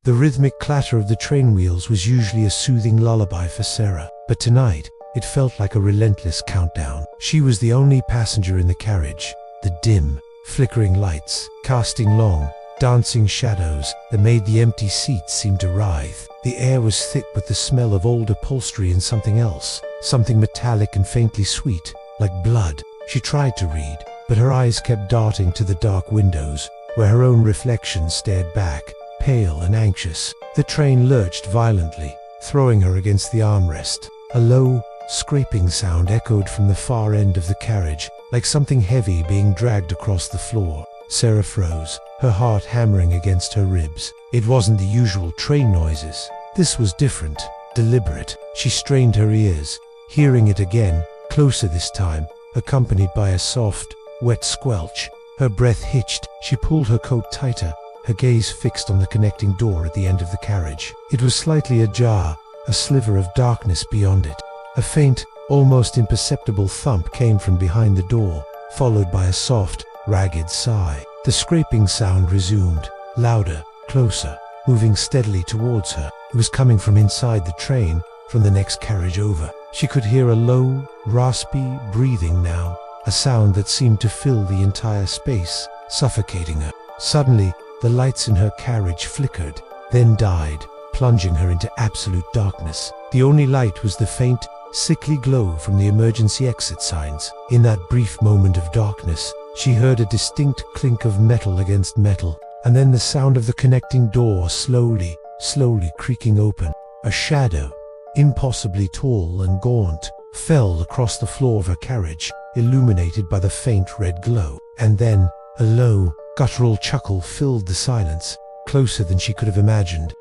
The rhythmic clatter of the train wheels was usually a soothing lullaby for Sarah, but tonight, it felt like a relentless countdown. She was the only passenger in the carriage. The dim, flickering lights, casting long, dancing shadows that made the empty seats seem to writhe. The air was thick with the smell of old upholstery and something else, something metallic and faintly sweet, like blood. She tried to read, but her eyes kept darting to the dark windows, where her own reflection stared back, pale and anxious. The train lurched violently, throwing her against the armrest. A low, scraping sound echoed from the far end of the carriage, like something heavy being dragged across the floor. Sarah froze, her heart hammering against her ribs. It wasn't the usual train noises. This was different, deliberate. She strained her ears, hearing it again, closer this time, accompanied by a soft, wet squelch. Her breath hitched. She pulled her coat tighter, her gaze fixed on the connecting door at the end of the carriage. It was slightly ajar, a sliver of darkness beyond it. A faint, almost imperceptible thump came from behind the door, followed by a soft, ragged sigh. The scraping sound resumed, louder, closer, moving steadily towards her. It was coming from inside the train, from the next carriage over. She could hear a low, raspy breathing now, a sound that seemed to fill the entire space, suffocating her. Suddenly, the lights in her carriage flickered, then died, plunging her into absolute darkness. The only light was the faint, sickly glow from the emergency exit signs. In that brief moment of darkness, she heard a distinct clink of metal against metal, and then the sound of the connecting door slowly creaking open. A shadow, impossibly tall and gaunt, fell across the floor of her carriage, illuminated by the faint red glow. And then, a low, guttural chuckle filled the silence, closer than she could have imagined.